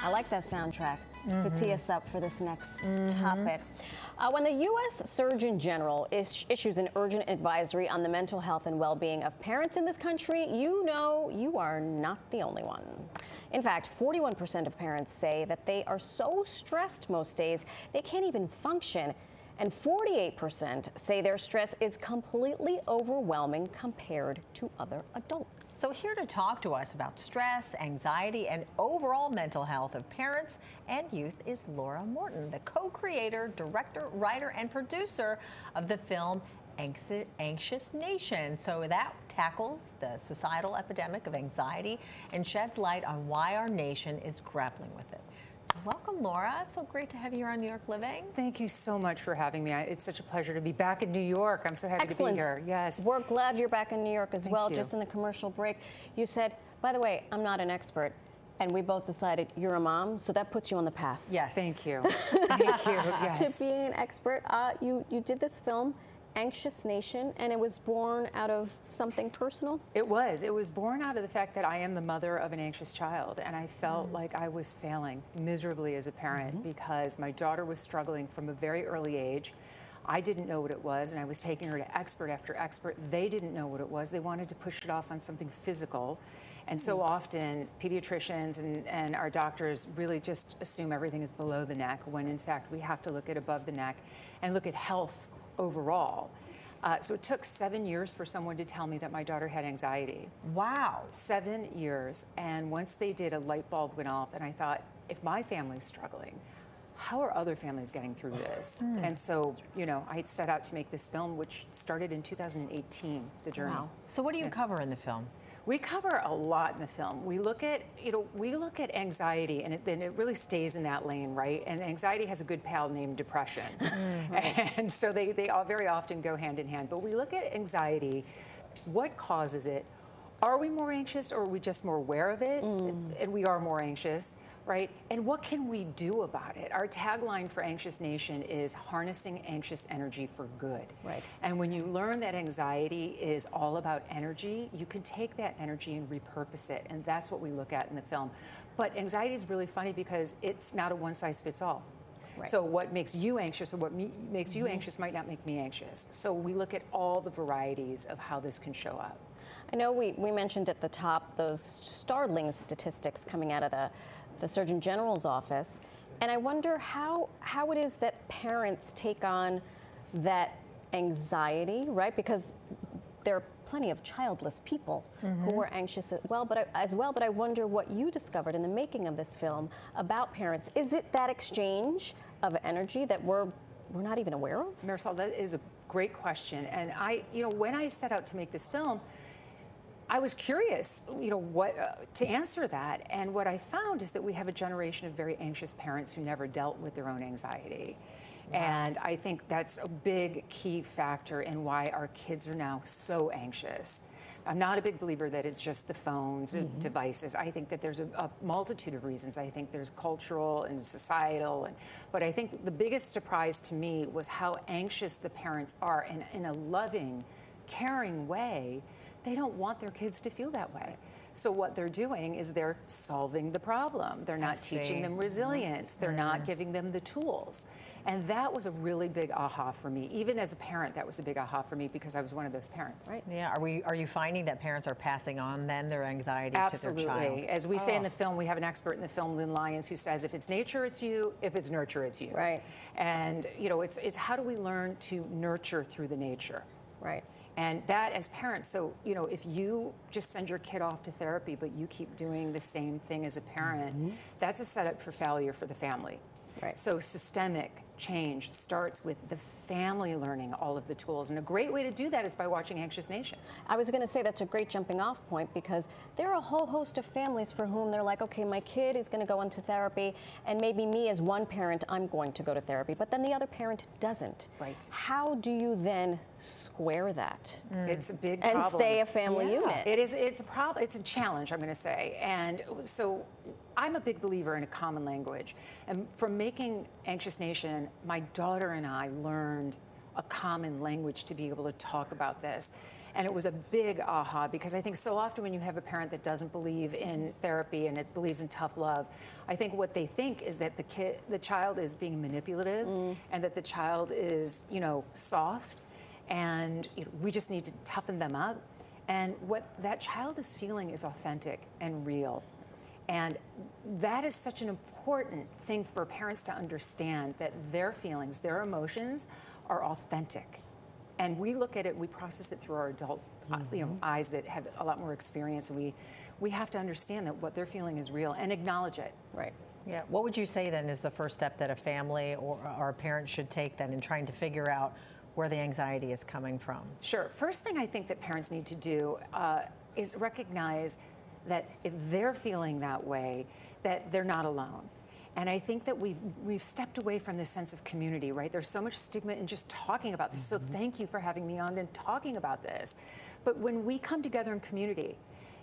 I like that soundtrack to tee us up for this next topic. When the U.S. Surgeon General issues an urgent advisory on the mental health and well-being of parents in this country, you know you are not the only one. In fact, 41% of parents say that they are so stressed most days they can't even function. And 48% say their stress is completely overwhelming compared to other adults. So here to talk to us about stress, anxiety, and overall mental health of parents and youth is Laura Morton, the co-creator, director, writer, and producer of the film Anxious Nation. So that tackles the societal epidemic of anxiety and sheds light on why our nation is grappling with it. Welcome, Laura. It's so great to have you here on New York Living. Thank you so much for having me. It's such a pleasure to be back in New York. I'm so happy to be here. Yes. We're glad you're back in New York as well. You. Just in the commercial break, you said, by the way, I'm not an expert. And we both decided you're a mom, so that puts you on the path. Yes. Thank you. Thank you. Yes. To being an expert, you did this film, Anxious Nation, and it was born out of something personal? It was. It was born out of the fact that I am the mother of an anxious child, and I felt like I was failing miserably as a parent because my daughter was struggling from a very early age. I didn't know what it was, and I was taking her to expert after expert. They didn't know what it was. They wanted to push it off on something physical. And so often, pediatricians and our doctors really just assume everything is below the neck, when in fact we have to look at above the neck and look at health overall. So it took 7 years for someone to tell me that my daughter had anxiety. Wow. 7 years. And once they did, a light bulb went off, and I thought, if my family's struggling, how are other families getting through this? And so, you know, I set out to make this film, which started in 2018, the journey. Wow. So what do you cover in the film? We cover a lot in the film. We look at, we look at anxiety, and it really stays in that lane, right? And anxiety has a good pal named depression. And so they all very often go hand in hand. But we look at anxiety, what causes it? Are we more anxious, or are we just more aware of it? And we are more anxious, right? And what can we do about it? Our tagline for Anxious Nation is harnessing anxious energy for good. Right. And when you learn that anxiety is all about energy, you can take that energy and repurpose it. And that's what we look at in the film. But anxiety is really funny because it's not a one-size-fits-all. Right. So what makes you anxious, or what makes you anxious, might not make me anxious. So we look at all the varieties of how this can show up. I know we mentioned at the top those startling statistics coming out of the Surgeon General's office, and I wonder how it is that parents take on that anxiety, right? Because there are plenty of childless people who are anxious as well. But I wonder what you discovered in the making of this film about parents. Is it that exchange of energy that we're not even aware of? Marisol, that is a great question. And when I set out to make this film, I was curious, to answer that. And what I found is that we have a generation of very anxious parents who never dealt with their own anxiety. Wow. And I think that's a big key factor in why our kids are now so anxious. I'm not a big believer that it's just the phones and devices. I think that there's a multitude of reasons. I think there's cultural and societal. But I think the biggest surprise to me was how anxious the parents are, in a loving, caring way. They don't want their kids to feel that way. So what they're doing is they're solving the problem. They're not teaching them resilience. They're not giving them the tools. And that was a really big aha for me. Even as a parent, that was a big aha for me because I was one of those parents. Right. Yeah. Are you finding that parents are passing on then their anxiety to their child? Absolutely. As we say in the film, we have an expert in the film, Lynn Lyons, who says, if it's nature, it's you. If it's nurture, it's you. Right. And it's how do we learn to nurture through the nature? Right. And that, as parents, so, if you just send your kid off to therapy, but you keep doing the same thing as a parent, that's a setup for failure for the family. Right. So systemic change starts with the family learning all of the tools. And a great way to do that is by watching Anxious Nation. I was going to say that's a great jumping off point, because there are a whole host of families for whom they're like, okay, my kid is going to go into therapy, and maybe me as one parent, I'm going to go to therapy, but then the other parent doesn't. Right. How do you then square that? It's a big and problem. stay a family unit. It is. It's a problem. It's a challenge, I'm going to say. And so I'm a big believer in a common language. And from making Anxious Nation, my daughter and I learned a common language to be able to talk about this. And it was a big aha, because I think so often when you have a parent that doesn't believe in therapy and it believes in tough love, I think what they think is that the child is being manipulative, and that the child is, soft, and we just need to toughen them up. And what that child is feeling is authentic and real. And that is such an important thing for parents to understand, that their feelings, their emotions are authentic. And we look at it, we process it through our adult eyes that have a lot more experience. And we have to understand that what they're feeling is real and acknowledge it. Right. Yeah. What would you say then is the first step that a family or a parent should take then in trying to figure out where the anxiety is coming from? Sure. First thing I think that parents need to do is recognize that if they're feeling that way, that they're not alone. And I think that we've stepped away from this sense of community, right? There's so much stigma in just talking about this. So thank you for having me on and talking about this. But when we come together in community,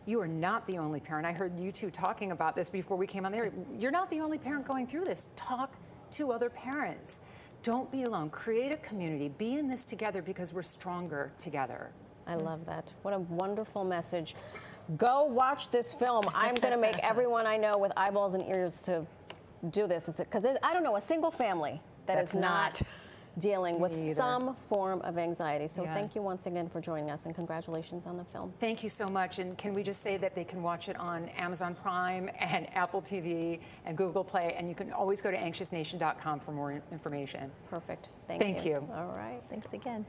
you are not the only parent. I heard you two talking about this before we came on there. You're not the only parent going through this. Talk to other parents. Don't be alone. Create a community. Be in this together, because we're stronger together. I love that. What a wonderful message. Go watch this film. I'm going to make everyone I know with eyeballs and ears to do this, because I don't know a single family that's not dealing with some form of anxiety. So thank you once again for joining us, and congratulations on the film. Thank you so much. And can we just say that they can watch it on Amazon Prime and Apple TV and Google Play, and you can always go to anxiousnation.com for more information. Perfect. Thank you. All right. Thanks again.